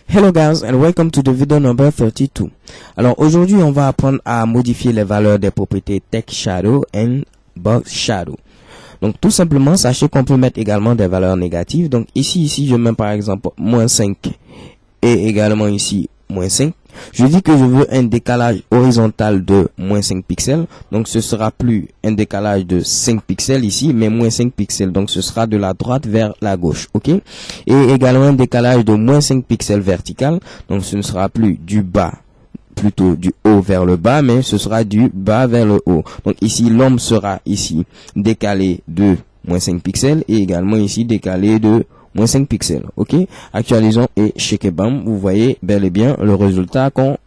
Hello guys and welcome to the video number 32. Alors aujourd'hui on va apprendre à modifier les valeurs des propriétés text shadow and box shadow. Donc tout simplement sachez qu'on peut mettre également des valeurs négatives. Donc ici je mets par exemple -5 et également ici -5. Je dis que je veux un décalage horizontal de -5 pixels. Donc ce sera plus un décalage de 5 pixels ici, mais -5 pixels. Donc ce sera de la droite vers la gauche, ok? Et également un décalage de -5 pixels vertical. Donc ce ne sera plus du bas, plutôt du haut vers le bas, mais ce sera du bas vers le haut. Donc ici l'homme sera ici décalé de -5 pixels et également ici décalé de -5 pixels, ok? Actualisons et check bam, vous voyez bel et bien le résultat qu'on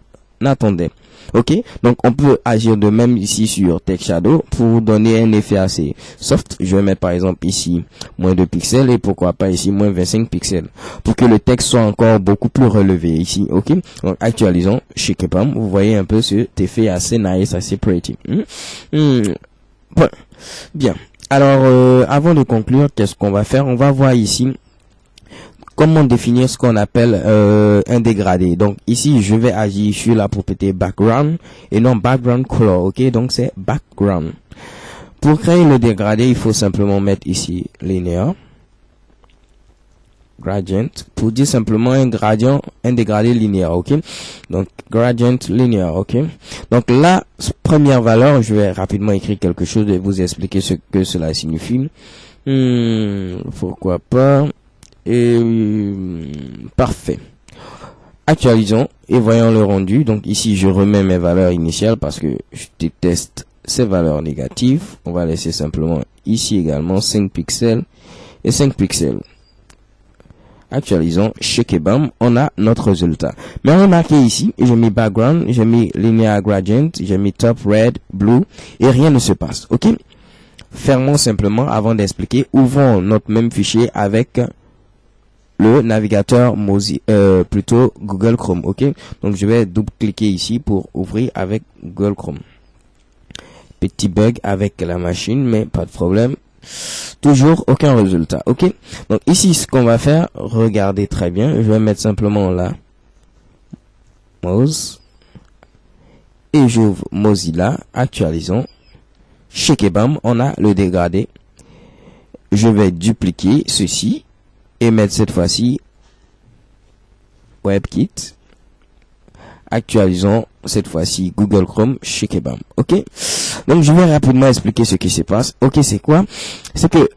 attendait, ok? Donc on peut agir de même ici sur text shadow pour donner un effet assez soft. Je vais mettre par exemple ici -2 pixels et pourquoi pas ici -25 pixels pour que le texte soit encore beaucoup plus relevé ici, ok? Donc actualisons, check bam, vous voyez un peu cet effet assez nice, assez pretty. Bon, bien. Alors avant de conclure, qu'est-ce qu'on va faire? On va voir ici comment définir ce qu'on appelle un dégradé. Donc ici je vais agir sur la propriété background et non background color, ok? Donc c'est background. Pour créer le dégradé, il faut simplement mettre ici linear gradient pour dire simplement un dégradé linéaire, ok? Donc gradient linéaire, ok? Donc la première valeur, je vais rapidement écrire quelque chose et vous expliquer ce que cela signifie. Pourquoi pas? Et parfait. Actualisons et voyons le rendu. Donc ici je remets mes valeurs initiales parce que je déteste ces valeurs négatives. On va laisser simplement ici également 5 pixels et 5 pixels. Actualisons, check et bam, on a notre résultat. Mais remarquez ici, j'ai mis background, j'ai mis linear gradient, j'ai mis top red, blue et rien ne se passe, ok? Fermons simplement avant d'expliquer. Ouvrons notre même fichier avec le navigateur plutôt Google Chrome, ok? Donc je vais double-cliquer ici pour ouvrir avec Google Chrome. Petit bug avec la machine, mais pas de problème. Toujours aucun résultat, ok? Donc ici ce qu'on va faire, regardez très bien, je vais mettre simplement là Moz et j'ouvre Mozilla, actualisons, check et bam, on a le dégradé. Je vais dupliquer ceci et mettre cette fois-ci WebKit. Actualisons cette fois-ci Google Chrome, check et bam, ok? Donc je vais rapidement expliquer ce qui se passe. Ok, c'est quoi? C'est que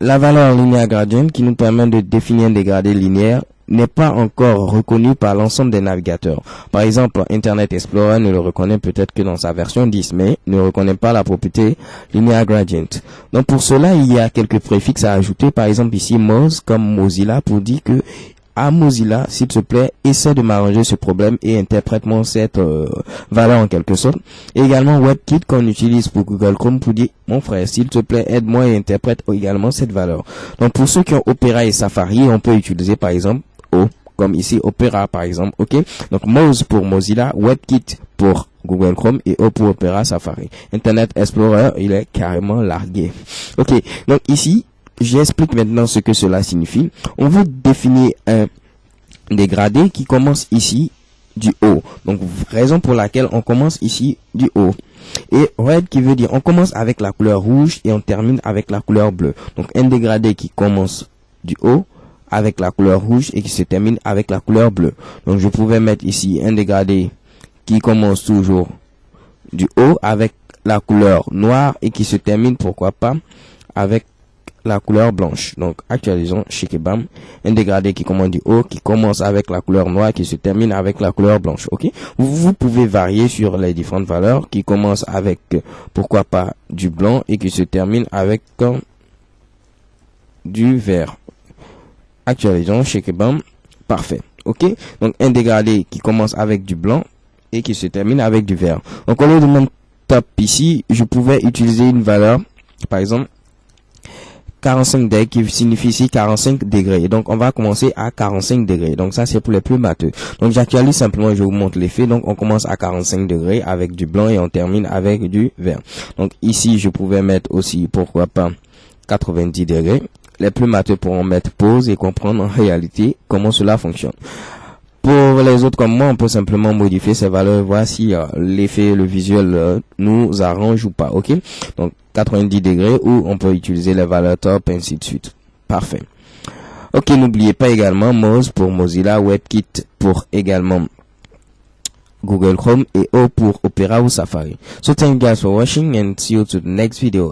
la valeur linear gradient qui nous permet de définir un dégradé linéaire n'est pas encore reconnue par l'ensemble des navigateurs. Par exemple, Internet Explorer ne le reconnaît peut-être que dans sa version 10, mais ne reconnaît pas la propriété linear gradient. Donc pour cela, il y a quelques préfixes à ajouter. Par exemple ici Moz comme Mozilla pour dire que à Mozilla, s'il te plaît, essaie de m'arranger ce problème et interprète-moi cette valeur en quelque sorte. Et également WebKit qu'on utilise pour Google Chrome pour dire, mon frère, s'il te plaît, aide-moi et interprète également cette valeur. Donc pour ceux qui ont Opera et Safari, on peut utiliser par exemple O, comme ici Opera par exemple, ok? Donc Moz pour Mozilla, WebKit pour Google Chrome et O pour Opera Safari. Internet Explorer, il est carrément largué. Ok, donc ici, j'explique maintenant ce que cela signifie. On veut définir un dégradé qui commence ici du haut. Donc, raison pour laquelle on commence ici du haut. Et red qui veut dire on commence avec la couleur rouge et on termine avec la couleur bleue. Donc, un dégradé qui commence du haut avec la couleur rouge et qui se termine avec la couleur bleue. Donc, je pouvais mettre ici un dégradé qui commence toujours du haut avec la couleur noire et qui se termine, pourquoi pas, avec la couleur blanche. Donc actualisons, check et bam, un dégradé qui commence du haut, qui commence avec la couleur noire, qui se termine avec la couleur blanche, ok? Vous pouvez varier sur les différentes valeurs, qui commencent avec, pourquoi pas, du blanc et qui se termine avec du vert. Actualisons, check et bam, parfait, ok? Donc un dégradé qui commence avec du blanc et qui se termine avec du vert. Donc au lieu de mon top ici, je pouvais utiliser une valeur, par exemple 45 degrés qui signifie ici 45 degrés. Donc on va commencer à 45 degrés. Donc ça c'est pour les plus matheux. Donc j'actualise simplement, je vous montre l'effet. Donc on commence à 45 degrés avec du blanc et on termine avec du vert. Donc ici je pouvais mettre aussi, pourquoi pas, 90 degrés. Les plus matheux pourront mettre pause et comprendre en réalité comment cela fonctionne. Pour les autres comme moi, on peut simplement modifier ces valeurs, voir si l'effet, le visuel nous arrange ou pas, ok? Donc 90 degrés, ou on peut utiliser les valeurs top, ainsi de suite. Parfait. Ok, n'oubliez pas également Moz pour Mozilla, WebKit pour également Google Chrome, et O pour Opera ou Safari. So thank you guys for watching and see you to the next video.